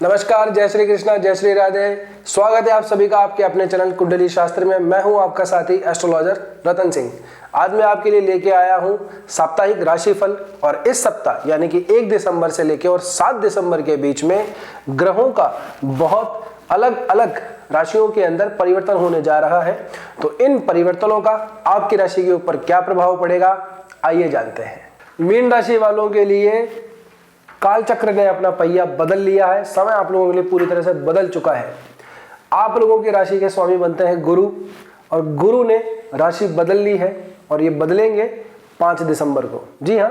नमस्कार, जय श्री कृष्णा, जय श्री राधे। स्वागत है आप सभी का आपके अपने चैनल कुंडली शास्त्र में। मैं हूं आपका साथी एस्ट्रोलॉजर रतन सिंह। आज मैं आपके लिए लेके आया हूं साप्ताहिक राशिफल। और इस सप्ताह यानी कि 1 दिसंबर से लेके और 7 दिसंबर के बीच में ग्रहों का बहुत अलग अलग राशियों के अंदर परिवर्तन होने जा रहा है। तो इन परिवर्तनों का आपकी राशि के ऊपर क्या प्रभाव पड़ेगा, आइए जानते हैं। मीन राशि वालों के लिए काल चक्र ने अपना पहिया बदल लिया है। समय आप लोगों के लिए पूरी तरह से बदल चुका है। आप लोगों की राशि के स्वामी बनते हैं गुरु, और गुरु ने राशि बदल ली है और ये बदलेंगे 5 दिसंबर को। जी हाँ,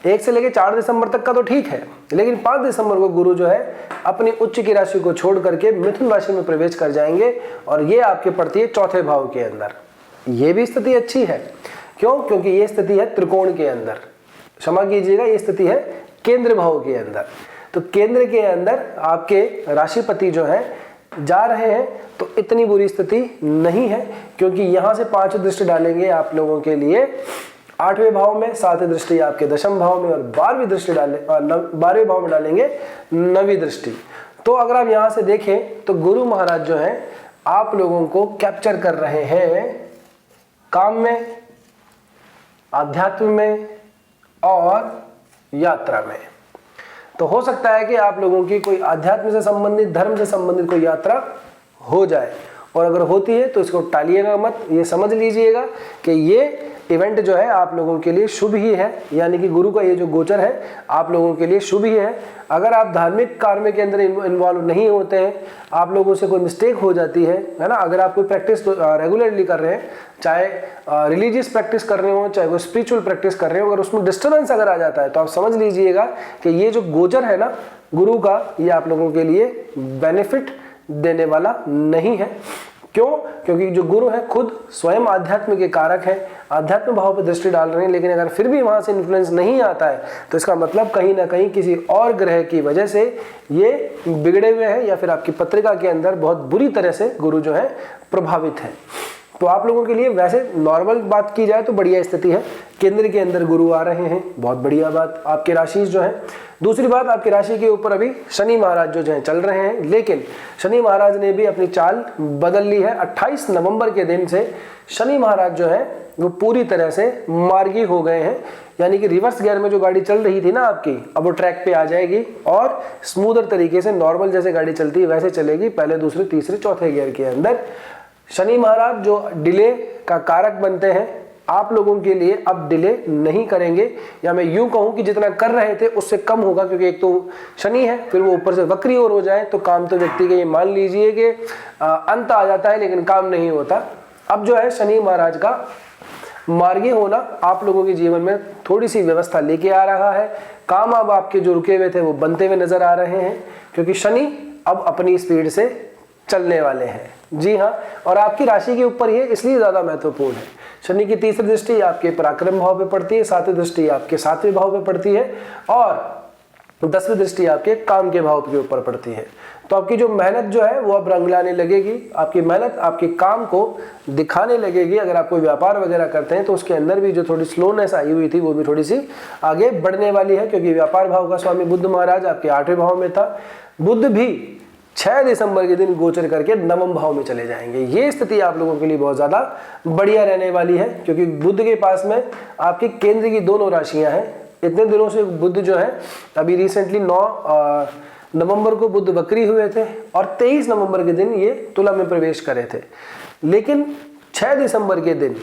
1 से लेकर 4 दिसंबर तक का तो ठीक है, लेकिन 5 दिसंबर को गुरु जो है अपनी उच्च की राशि को छोड़ करके मिथुन राशि में प्रवेश कर जाएंगे और ये आपके पड़ती है चौथे भाव के अंदर। ये भी स्थिति अच्छी है। क्यों? क्योंकि ये स्थिति है त्रिकोण के अंदर, क्षमा कीजिएगा, ये स्थिति है केंद्र भाव के अंदर। तो केंद्र के अंदर आपके राशिपति जो है जा रहे हैं, तो इतनी बुरी स्थिति नहीं है, क्योंकि यहां से 5 दृष्टि डालेंगे आप लोगों के लिए 8वें भाव में, 7वीं दृष्टि आपके 10वें भाव में, और 12वीं दृष्टि 12वें भाव में डालेंगे 9वीं दृष्टि। तो अगर आप यहां से देखें तो गुरु महाराज जो है आप लोगों को कैप्चर कर रहे हैं काम में, आध्यात्म में और यात्रा में। तो हो सकता है कि आप लोगों की कोई आध्यात्म से संबंधित, धर्म से संबंधित कोई यात्रा हो जाए, और अगर होती है तो इसको टालिएगा मत। ये समझ लीजिएगा कि ये इवेंट जो है आप लोगों के लिए शुभ ही है, यानी कि गुरु का ये जो गोचर है आप लोगों के लिए शुभ ही है। अगर आप धार्मिक कार्य के अंदर इन्वॉल्व नहीं होते हैं, आप लोगों से कोई मिस्टेक हो जाती है ना, अगर आप कोई प्रैक्टिस रेगुलरली कर रहे हैं, चाहे रिलीजियस प्रैक्टिस कर रहे हो, चाहे कोई स्पिरिचुअल प्रैक्टिस कर रहे हो, अगर उसमें डिस्टर्बेंस अगर आ जाता है तो आप समझ लीजिएगा कि ये जो गोचर है ना गुरु का, ये आप लोगों के लिए बेनिफिट देने वाला नहीं है। क्यों? क्योंकि जो गुरु है खुद स्वयं आध्यात्म के कारक है, आध्यात्म भाव पर दृष्टि डाल रहे हैं, लेकिन अगर फिर भी वहां से इन्फ्लुएंस नहीं आता है तो इसका मतलब कहीं ना कहीं किसी और ग्रह की वजह से ये बिगड़े हुए हैं, या फिर आपकी पत्रिका के अंदर बहुत बुरी तरह से गुरु जो है प्रभावित है। तो आप लोगों के लिए वैसे नॉर्मल बात की जाए तो बढ़िया स्थिति है। केंद्र के अंदर गुरु आ रहे हैं, बहुत बढ़िया बात। आपके राशि जो है, दूसरी बात, आपकी राशि के ऊपर अभी शनि महाराज जो है चल रहे हैं, लेकिन शनि महाराज ने भी अपनी चाल बदल ली है। 28 नवंबर के दिन से शनि महाराज जो है वो पूरी तरह से मार्गी हो गए हैं, यानी कि रिवर्स गियर में जो गाड़ी चल रही थी ना आपकी, अब वो ट्रैक पे आ जाएगी और स्मूदर तरीके से नॉर्मल जैसे गाड़ी चलती है वैसे चलेगी, पहले, दूसरे, तीसरे, चौथे गियर के अंदर। शनि महाराज जो डिले का कारक बनते हैं, आप लोगों के लिए अब डिले नहीं करेंगे, या मैं यूं कहूं कि जितना कर रहे थे उससे कम होगा, क्योंकि एक तो शनि है, फिर वो ऊपर से वक्री और हो जाए तो काम तो व्यक्ति के ये मान लीजिए कि अंत आ जाता है, लेकिन काम नहीं होता। अब जो है शनि महाराज का मार्गी होना आप लोगों के जीवन में थोड़ी सी व्यवस्था लेके आ रहा है। काम अब आपके जो रुके हुए थे वो बनते हुए नजर आ रहे हैं, क्योंकि शनि अब अपनी स्पीड से चलने वाले हैं। जी हाँ, और आपकी राशि के ऊपर ये इसलिए ज्यादा महत्वपूर्ण है। शनि की तीसरी दृष्टि आपके पराक्रम भाव पे पड़ती है, 7वीं दृष्टि आपके 7वें भाव पे पड़ती है, और 10वीं दृष्टि आपके काम के भाव के ऊपर पड़ती है। तो आपकी जो मेहनत जो है वो अब रंग लाने लगेगी। आपकी मेहनत आपके काम को दिखाने लगेगी। अगर आप कोई व्यापार वगैरह करते हैं तो उसके अंदर भी जो थोड़ी स्लोनेस आई हुई थी वो भी थोड़ी सी आगे बढ़ने वाली है, क्योंकि व्यापार भाव का स्वामी बुध महाराज आपके 8वें भाव में था। बुध भी 6 दिसंबर के दिन गोचर करके 9वें भाव में चले जाएंगे। ये स्थिति आप लोगों के लिए बहुत ज्यादा बढ़िया रहने वाली है, क्योंकि बुध के पास में आपके केंद्र की दोनों राशियां हैं। इतने दिनों से बुध जो है, अभी रिसेंटली 9 नवंबर को बुध वक्री हुए थे और 23 नवंबर के दिन ये तुला में प्रवेश करे थे, लेकिन 6 दिसंबर के दिन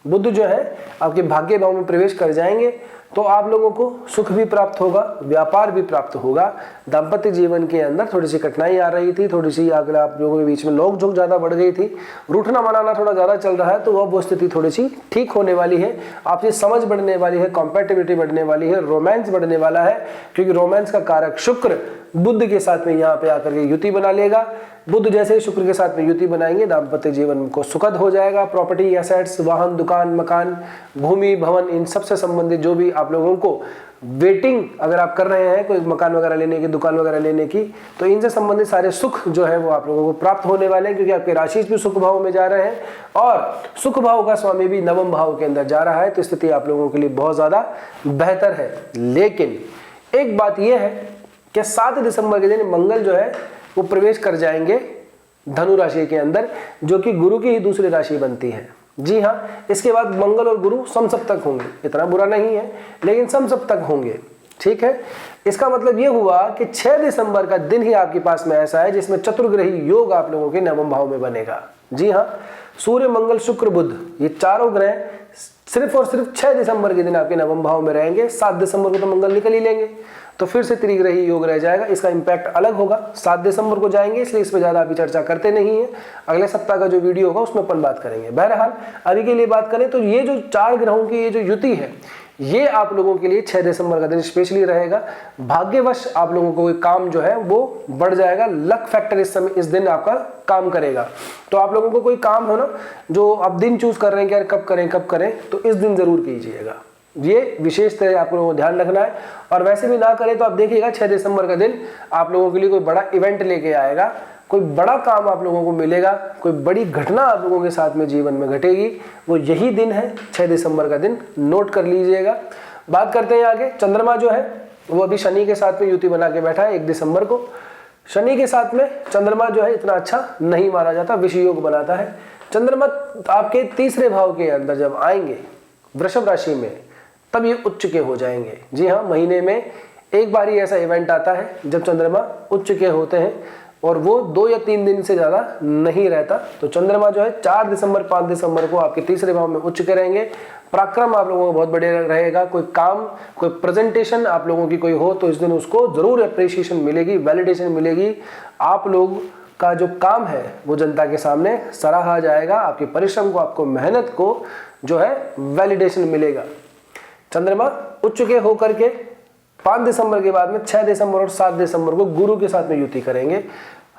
बुध जो है आपके भाग्य भाव में प्रवेश कर जाएंगे। तो आप लोगों को सुख भी प्राप्त होगा, व्यापार भी प्राप्त होगा। दाम्पत्य जीवन के अंदर थोड़ी सी कठिनाई आ रही थी, थोड़ी सी अगर आप लोगों के बीच में नोक झोंक ज्यादा बढ़ गई थी, रूठना मनाना थोड़ा ज्यादा चल रहा है, तो वो स्थिति थोड़ी सी ठीक होने वाली है। आपकी समझ बढ़ने वाली है, कॉम्पैटिबिलिटी बढ़ने वाली है, रोमांस बढ़ने वाला है, क्योंकि रोमांस का कारक शुक्र बुध के साथ में यहाँ पे आकर के युति बना लेगा। बुध जैसे ही शुक्र के साथ में युति बनाएंगे, दाम्पत्य जीवन को सुखद हो जाएगा। प्रॉपर्टी, एसेट्स, वाहन, दुकान, मकान, भूमि, भवन, इन सब से संबंधित जो भी आप लोगों को वेटिंग अगर आप कर रहे हैं कोई मकान वगैरह लेने की, दुकान वगैरह लेने की, तो इनसे संबंधित सारे सुख जो है वो आप लोगों को प्राप्त होने वाले हैं, क्योंकि आपके राशि भी सुख भाव में जा रहे हैं और सुख भाव का स्वामी भी 9वें भाव के अंदर जा रहा है। तो स्थिति आप लोगों के लिए बहुत ज्यादा बेहतर है। लेकिन एक बात यह है कि 7 दिसंबर के दिन मंगल जो है वो प्रवेश कर जाएंगे धनु राशि के अंदर, जो कि गुरु की ही दूसरी राशि बनती है। जी हाँ, इसके बाद मंगल और गुरु समसप्तक होंगे, इतना बुरा नहीं है लेकिन समसप्तक होंगे। ठीक है, इसका मतलब ये हुआ कि 6 दिसंबर का दिन ही आपके पास में ऐसा है जिसमें चतुर्ग्रही योग आप लोगों के नवम भाव में बनेगा। जी हाँ, सूर्य मंगल शुक्र बुध ये चारों ग्रह सिर्फ और सिर्फ 6 दिसंबर के दिन आपके नवम भाव में रहेंगे। 7 दिसंबर को तो मंगल निकल ही लेंगे, तो फिर से त्रिग्रही योग रह जाएगा। इसका इंपैक्ट अलग होगा, 7 दिसंबर को जाएंगे, इसलिए इस पर ज्यादा अभी चर्चा करते नहीं है। अगले सप्ताह का जो वीडियो होगा उसमें अपन बात करेंगे। बहरहाल अभी के लिए बात करें तो ये जो 4 ग्रहों की ये जो युति है, ये आप लोगों के लिए 6 दिसंबर का दिन स्पेशली रहेगा। भाग्यवश आप लोगों को कोई काम जो है वो बढ़ जाएगा, लक फैक्टर इस समय इस दिन आपका काम करेगा। तो आप लोगों को कोई काम हो ना, जो आप दिन चूज कर रहे हैं कि यार कब करें, तो इस दिन जरूर कीजिएगा। ये विशेष तरह आप लोगों को ध्यान रखना है। और वैसे भी ना करें तो आप देखिएगा 6 दिसंबर का दिन आप लोगों के लिए कोई बड़ा इवेंट लेके आएगा, कोई बड़ा काम आप लोगों को मिलेगा, कोई बड़ी घटना आप लोगों के साथ में जीवन में घटेगी, वो यही दिन है 6 दिसंबर का दिन, नोट कर लीजिएगा। बात करते हैं आगे। चंद्रमा जो है वो अभी शनि के साथ में युति बना के बैठा है 1 दिसंबर को। शनि के साथ में चंद्रमा जो है इतना अच्छा नहीं माना जाता, विष योग बनाता है। चंद्रमा आपके तीसरे भाव के अंदर जब आएंगे वृषभ राशि में, तब ये उच्च के हो जाएंगे। जी हाँ, महीने में एक बार ही ऐसा इवेंट आता है जब चंद्रमा उच्च के होते हैं, और वो 2 या 3 दिन से ज्यादा नहीं रहता। तो चंद्रमा जो है 4 दिसंबर 5 दिसंबर को आपके तीसरे भाव में उच्च के रहेंगे। पराक्रम आप लोगों को बहुत बढ़िया रहेगा। कोई काम, कोई प्रेजेंटेशन आप लोगों की कोई हो तो इस दिन उसको जरूर अप्रिसिएशन मिलेगी, वैलिडेशन मिलेगी। आप लोग का जो काम है वो जनता के सामने सराहा जाएगा। आपके परिश्रम को, आपको मेहनत को जो है वैलिडेशन मिलेगा। चंद्रमा उच्च के होकर के 5 दिसंबर के बाद में 6 दिसंबर और 7 दिसंबर को गुरु के साथ में युति करेंगे।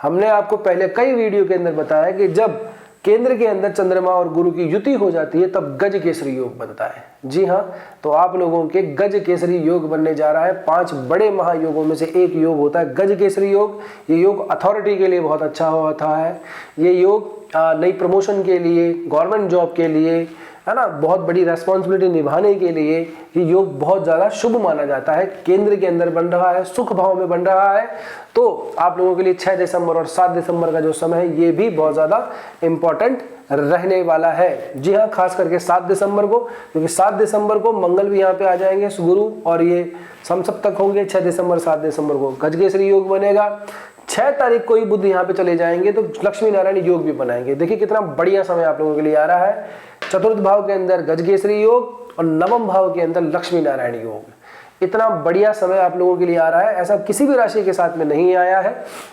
हमने आपको पहले कई वीडियो के अंदर बताया कि जब केंद्र के अंदर चंद्रमा और गुरु की युति हो जाती है तब गज केसरी योग बनता है। जी हाँ, तो आप लोगों के गज केसरी योग बनने जा रहा है। 5 बड़े महायोगों में से एक योग होता है गज केसरी योग। ये योग अथॉरिटी के लिए बहुत अच्छा होता है। ये योग नई प्रमोशन के लिए, गवर्नमेंट जॉब के लिए, है ना, बहुत बड़ी रेस्पॉन्सिबिलिटी निभाने के लिए ये योग बहुत ज्यादा शुभ माना जाता है। केंद्र के अंदर बन रहा है, सुख भाव में बन रहा है। तो आप लोगों के लिए 6 दिसंबर और 7 दिसंबर का जो समय है ये भी बहुत ज्यादा इंपॉर्टेंट रहने वाला है। जी हाँ, खास करके 7 दिसंबर को, क्योंकि 7 दिसंबर को मंगल भी यहाँ पे आ जाएंगे गुरु, और ये समसप्तक होंगे। 6 दिसंबर 7 दिसंबर को गजकेसरी योग बनेगा। 6 तारीख को ही बुध यहाँ पे चले जाएंगे तो लक्ष्मी नारायण योग भी बनाएंगे। देखिए कितना बढ़िया समय आप लोगों के लिए आ रहा है। चतुर्थ भाव के अंदर गजकेसरी योग और नवम भाव के अंदर लक्ष्मी नारायण योग। इतना बढ़िया समय आप लोगों के लिए आ रहा है, ऐसा किसी भी राशि के साथ में नहीं आया है।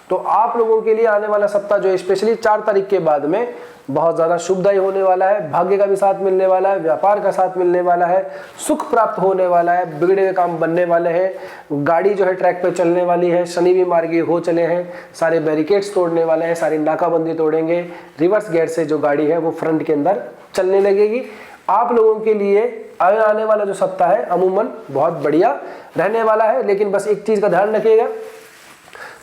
तो आप लोगों के लिए आने वाला सप्ताह जो स्पेशली 4 तारीख के बाद में बहुत ज्यादा शुभदायी होने वाला है। भाग्य का भी साथ मिलने वाला है, व्यापार का साथ मिलने वाला है, सुख प्राप्त होने वाला है, बिगड़े हुए काम बनने वाले हैं, गाड़ी जो है ट्रैक पे चलने वाली है, शनि भी मार्गी हो चले हैं, सारे बैरिकेड्स तोड़ने वाले हैं, सारी नाकाबंदी तोड़ेंगे, रिवर्स गेट से जो गाड़ी है वो फ्रंट के अंदर चलने लगेगी। आप लोगों के लिए आने वाला जो सप्ताह है अमूमन बहुत बढ़िया रहने वाला है। लेकिन बस एक चीज का ध्यान रखिएगा,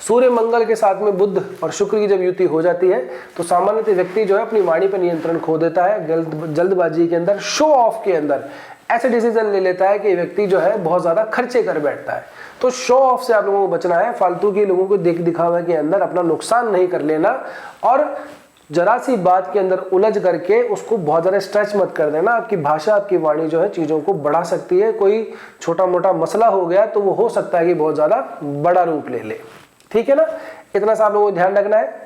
सूर्य मंगल के साथ में बुध और शुक्र की जब युति हो जाती है तो सामान्यतः व्यक्ति जो है अपनी वाणी पर नियंत्रण खो देता है। जल्दबाजी के अंदर, शो ऑफ के अंदर ऐसे डिसीजन ले लेता है कि व्यक्ति जो है बहुत ज्यादा खर्चे कर बैठता है। तो शो ऑफ से आप लोगों को बचना है, फालतू के लोगों को देख दिखावे के अंदर अपना नुकसान नहीं कर लेना, और जरा सी बात के अंदर उलझ करके उसको बहुत ज्यादा स्ट्रेच मत कर देना। आपकी भाषा, आपकी वाणी जो है चीजों को बढ़ा सकती है। कोई छोटा मोटा मसला हो गया तो वो हो सकता है कि बहुत ज्यादा बड़ा रूप ले ले। ठीक है ना, इतना सा आप लोगों को ध्यान रखना है।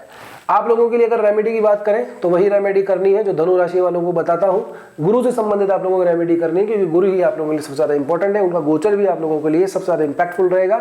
आप लोगों के लिए अगर रेमेडी की बात करें तो वही रेमेडी करनी है जो धनु राशि वालों को बताता हूं। गुरु से संबंधित आप लोगों को रेमेडी करनी है, क्योंकि गुरु ही आप लोगों के लिए सबसे ज्यादा इंपॉर्टेंट है। उनका गोचर भी आप लोगों के लिए सबसे ज्यादा इंपैक्टफुल रहेगा।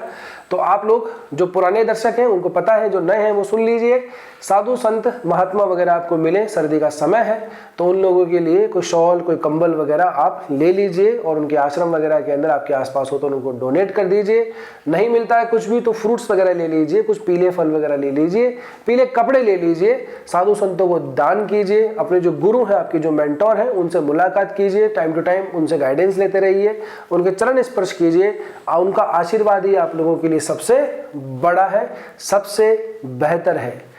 तो आप लोग जो पुराने दर्शक हैं उनको पता है, जो नए हैं वो सुन लीजिए। साधु संत महात्मा वगैरह आपको मिले, सर्दी का समय है तो उन लोगों के लिए कोई शॉल, कोई कंबल वगैरह आप ले लीजिए, और उनके आश्रम वगैरह के अंदर आपके आसपास हो तो उनको डोनेट कर दीजिए। नहीं मिलता है कुछ भी तो फ्रूट्स वगैरह ले लीजिए, कुछ पीले फल वगैरह ले लीजिए, पीले कपड़े ले लीजिए, साधु संतों को दान कीजिए। अपने जो गुरु हैं, आपके जो मेंटोर हैं, उनसे मुलाकात कीजिए, टाइम टू टाइम उनसे गाइडेंस लेते रहिए, उनके चरण स्पर्श कीजिए। उनका आशीर्वाद ही आप लोगों के लिए सबसे बड़ा है, सबसे बेहतर है।